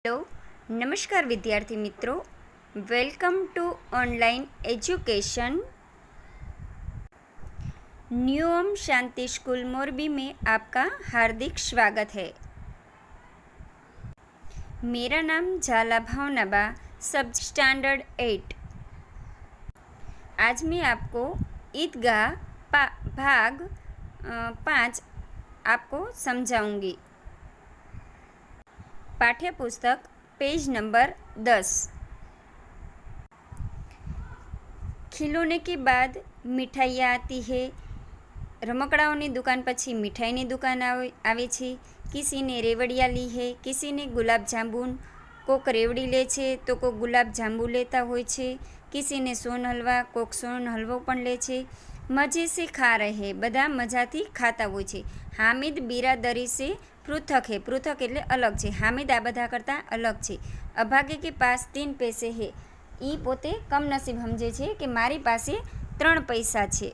Hello नमस्कार विद्यार्थी मित्रों, welcome to online education. New Om Shanti school Morbi में आपका हार्दिक स्वागत है। मेरा नाम झाला भावनाबा, सब स्टैंडर्ड 8। आज मैं आपको ईदगाह भाग 5 आपको समझाऊंगी। पाठ्य पुस्तक पेज नंबर 10। खिलौने के बाद मिठाइयाँ आती है। रमकड़ाओनी दुकान पछी मिठाईनी दुकान आवे छे। किसी ने रेवड़िया ली है, किसी ने गुलाब जामुन। कोक रेवड़ी ले छे तो कोक गुलाब जामुन लेता होय छे। किसी ने सोन हलवा, कोक सोन हलवो पण ले छे। मजे से खा रहे, बधा मजाथी खाता होय छे। हामिद बिरादरी से पृथक है, पृथक एटले अलग छे। हामिद आ बधा करता अलग छे। अभागे के पास 3 पैसे है। ई पोते कमनसीब समझे छे कि मारी पासे 3 पैसा छे।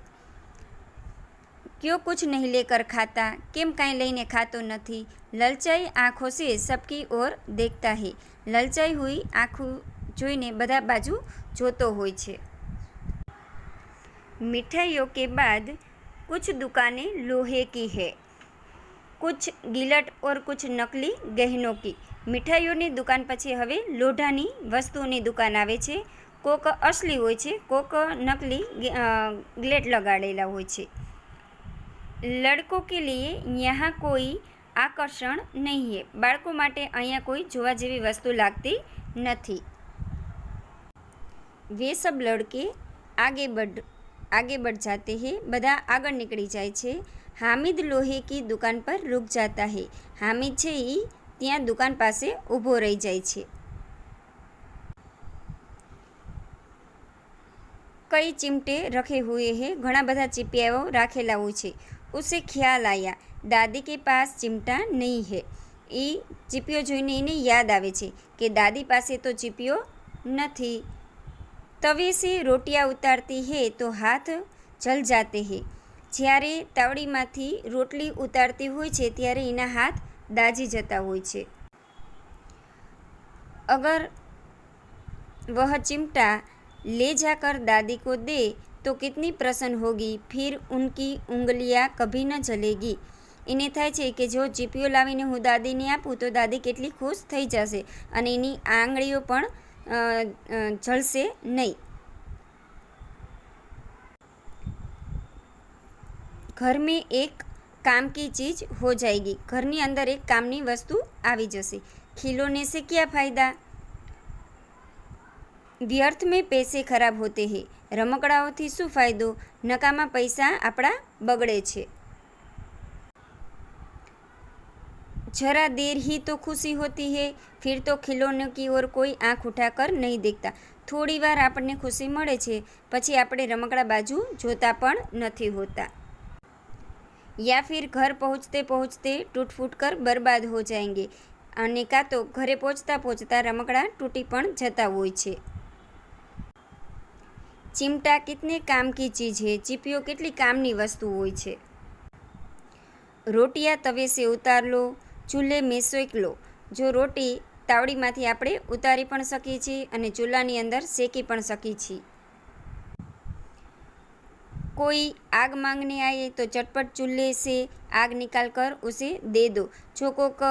क्यों कुछ नहीं लेकर खाता, केम कांई लईने खातो नथी। ललचाई आँखों से सबकी ओर देखता है। ललचाई हुई आँखों जोईने बधा बाजू जोतो होय छे। मिठाइयों के बाद कुछ दुकानें लोहे की है, कुछ गिलट और कुछ नकली गहनों की। मिठाईओनी दुकान पछी हवे लोढ़ानी वस्तुओनी दुकान आवे छे। कोक असली होय छे, कोक नकली ग्लेट लगाड़ेला होय छे। लड़कों के लिए यहाँ कोई आकर्षण नहीं है। बाळको माटे अहींया कोई जोवा जेवी वस्तु लागती नथी। वे सब लड़के आगे बढ़ जाते हैं। बधा आगळ निकली जाय छे। हामिद लोहे की दुकान पर रुक जाता है। हामिद छे ई त्यां दुकान पासे ऊभो रही जाय छे। कई चिमटे रखे हुए हैं, घणा बधा चिपियाओ राखेला होय छे। उसे ख्याल आया, दादी के पास चिमटा नहीं है। ई चिपियो जोईने एने याद आवे छे कि दादी पासे तो चिपियो नथी। तवे से रोटियां उतारती है तो हाथ जल जाते हैं। જ્યારે તાવડીમાંથી રોટલી ઉતારતી હોય છે ત્યારે એના હાથ દાઝી જતા હોય છે। अगर वह चिमटा ले जाकर दादी को दे तो कितनी प्रसन्न होगी, फिर उनकी उंगलियां कभी न जलेगी। એને થાય છે કે જો ચીપીઓ લાવીને હું દાદીને આપું તો દાદી કેટલી ખુશ થઈ જશે અને એની આંગળીઓ પણ જળશે નહીં। घर में एक काम की चीज़ हो जाएगी, घरनी अंदर एक कामनी वस्तु आवी जशे। खिलौने से क्या फ़ायदा, व्यर्थ में पैसे खराब होते हैं। रमकड़ाओथी शुं फायदो, नकामा पैसा आपड़ा बगड़े छे। जरा देर ही तो खुशी होती है, फिर तो खिलौनों की ओर कोई आँख उठाकर नहीं देखता। थोड़ी वार आपने खुशी मळे छे, पछी आपणे रमकड़ा बाजू जोता पण नथी होता। या फिर घर पहुँचते पहुँचते टूट फूट कर बर्बाद हो जाएंगे અને કાં તો ઘરે પહોંચતા પહોંચતા રમકડા टूटी पण जता होय छे। चिमटा कितने काम की चीज़ है, चीपियो કેટલી કામની वस्तु होय छे। रोटियां तवे से उतार लो, चूल्हे में सेक लो। जो रोटी तावड़ीमांथी આપણે ઉતારી પણ શકીએ છીએ અને ચૂલાની અંદર શેકી પણ શકીએ છીએ। कोई आग मांगने आए तो चटपट चूल्हे से आग निकाल कर उसे दे दो। जो कोक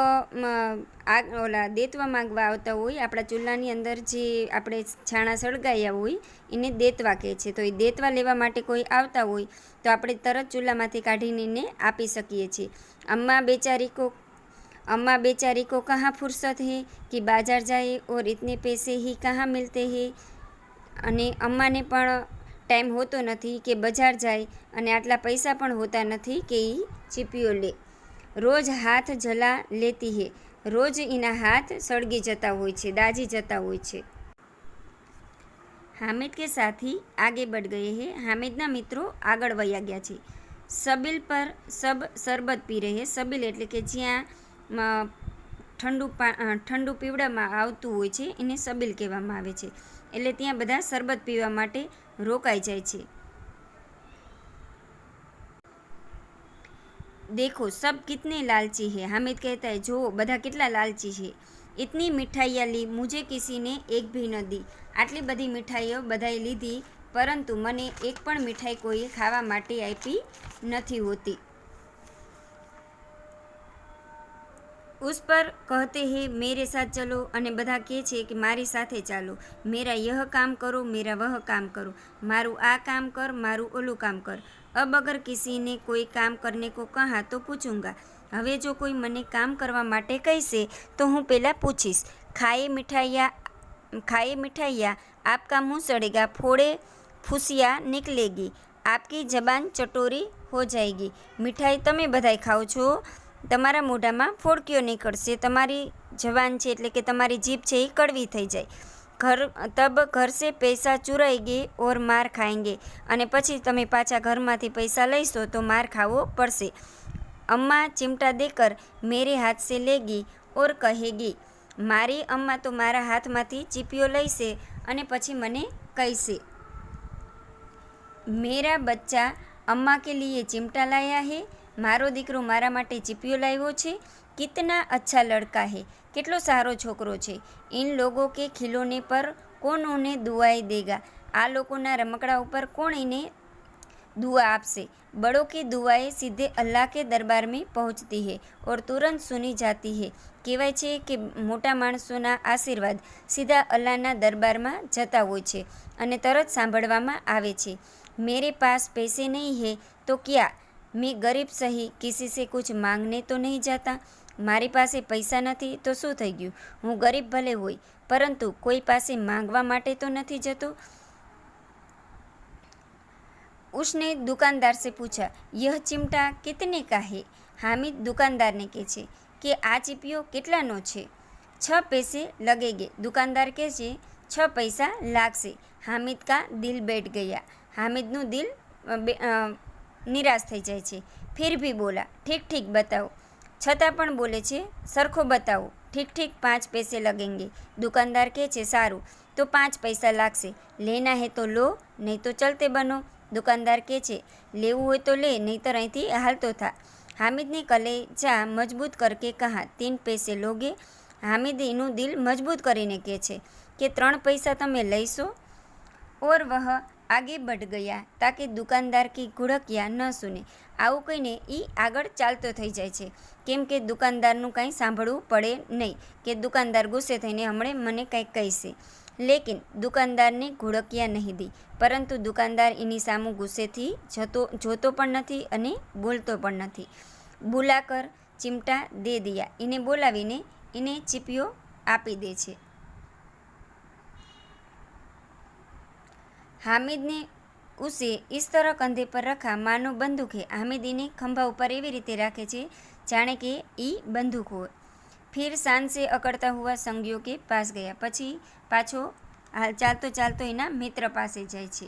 आग ओला देतवा मांगवा आवता होय, आपड़ा चूल्हानी अंदर जे आपणे छाणा सळगाया होय एने देतवा कहे छे। तो ए देतवा लेवा माटे कोई आवता होय तो आपणे तरत चूल्हामांथी काढीने एने आपी सकीए छीए। अम्मा बेचारी को कहाँ फुर्सत है कि बाजार जाए और इतने पैसे ही कहाँ मिलते हैं। अने अम्मा ने पण टाइम होतो नथी कि बजार जाए अने आटला पैसा पण होता नथी कि ई चीपियो ले। रोज हाथ जला लेती है, रोज एना हाथ सળગી जता होय छे, दाजी जता होय छे। हामिद के साथी आगे बढ़ गए हैं। हामिदना मित्रों आगळ वया गया छे। सबील पर सब शरबत पी रहे हैं। सबील एटले के ज्यां ठंडू पीवड़ामां आवतुं होय छे एने सबील कहेवामां आवे छे। એટલે ત્યાં બધા શરબત પીવા માટે રોકાઈ જાય છે। देखो सब कितने लालची है, हामिद कहता है जो बधा कितला लालची है। इतनी मिठाइयाँ ली मुझे किसी ने एक भी न दी। આટલી બધી મીઠાઈઓ બધાએ લીધી, પરંતુ મને એક પણ મીઠાઈ કોઈએ ખાવા માટે આપી નથી હોતી। उस पर कहते हैं मेरे साथ चलो, અને બધા કહે છે કે મારી સાથે ચાલો। मेरा यह काम करो, मेरा वह काम करो, મારું આ કામ કર, મારું ઓલું કામ કર। अब अगर किसी ने कोई काम करने को कहा तो पूछूंगा। હવે જો કોઈ મને કામ કરવા માટે કહેશે તો હું પહેલાં પૂછીશ। खाए मिठाइयाँ आपका मुँह सड़ेगा, फोड़े फूसिया निकलेगी, आपकी जबान चटोरी हो जाएगी। मिठाई તમે બધાય ખાઓ છો, તમારા મોઢામાં ફોડકીઓ નીકળશે, તમારી જવાન છે એટલે કે તમારી જીભ છે એ કડવી થઈ જાય। ઘર સે પૈસા ચુરાएंगे और मार खाएंगे, અને પછી તમે પાછા ઘરમાંથી પૈસા લઈશો તો માર ખાવો પડશે। अम्मा चिमटा देकर मेरे हाथ से लेगी और कहेगी, મારી અમ્મા તો મારા હાથમાંથી ચીપીઓ લઈશે અને પછી મને કહેશે, मेरा बच्चा अम्मा के लिए चिमटा लाया है, મારો દીકરો મારા માટે ચીપીઓ લાવ્યો છે। कितना अच्छा लड़का है, કેટલો સારો છોકરો છે। इन लोगों के खिलौने पर कौन उन्हें दुआएं देगा, આ લોકોના રમકડા ઉપર કોણ એને दुआ आपसे। बड़ों की दुआएं सीधे अल्लाह के दरबार में पहुँचती है और तुरंत सुनी जाती है। કહેવાય છે કે મોટા માણસોના આશીર્વાદ સીધા અલ્લાહના દરબારમાં જતા હોય છે અને તરત સાંભળવામાં આવે છે। मेरे पास पैसे नहीं है तो क्या, मैं गरीब सही किसी से कुछ मांगने तो नहीं जाता। મારી પાસે પૈસા નથી તો શું થઈ ગયું, હું ગરીબ ભલે હોય પરંતુ કોઈ પાસે માંગવા માટે તો નથી જતો। उसने दुकानदार से पूछा, यह चिमटा कितने का है। हामिद दुकानदार ने कहे છે કે આ ચીપિયો કેટલાનો છે। 6 पैसे लगेंगे, दुकानदार કહે છે 6 पैसा लागશે। हामिद का दिल बैठ गया, हामिदનું દિલ નિરાશ થઈ જાય છે। फिर भी बोला, ठीक ठीक बताओ, છતાં પણ બોલે છે સરખો બતાવો। ठीक ठीक 5 पैसे लगेंगे, दुकानदार કહે છે સારું તો 5 પૈસા લાગશે। लेना है तो लो नहीं तो चलते बनो, दुकानदार કહે છે લેવું હોય તો લે નહીંતર અહીંથી હાલતો થા। हामिद ने कलेजा मजबूत करके कहा, 3 पैसे लोगे। हामिद એનું દિલ મજબૂત કરીને કહે છે કે 3 પૈસા તમે લઈશો। और वह आगे बढ़ गया ताकि दुकानदार की घुड़कियाँ न सुने। આવું કહીને એ આગળ ચાલતો થઈ જાય છે કેમ કે દુકાનદારનું કંઈ સાંભળવું પડે નહીં કે દુકાનદાર ગુસ્સે થઈને હમણે મને કંઈક કહેશે। लेकिन दुकानदार ने घुड़कियाँ नहीं दी, પરંતુ દુકાનદાર એની સામું ગુસ્સેથી જોતો પણ નથી અને બોલતો પણ નથી। बुलाकर चिमटा दे दिया, એને બોલાવીને એને ચીપિયો આપી દે છે। हामिद ने उसे इस तरह कंधे पर रखा मानो बंदूक है। हामिद એને ખંભા ઉપર એવી રીતે રાખે છે જાણે કે એ બંદૂક હોય। फिर शान से अकड़ता हुआ संगियों के पास गया, પછી પાછો ચાલતો ચાલતો એના મિત્ર પાસે જાય છે।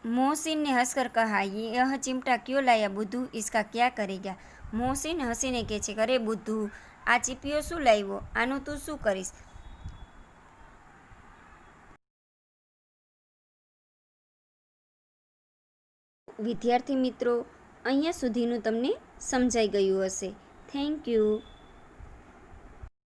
मोहसिन ने हंसकर कहा, यह चिमटा क्यों लाया बुद्धू, इसका क्या करेगा। मोहसिन हसीने કહે છે, અરે બુદ્ધુ આ ચીપિયો શું લાવ્યો, આનું તું શું કરીશ। વિદ્યાર્થી મિત્રો, અહીંયા સુધીનું તમને સમજાઈ ગયું હશે। Thank you.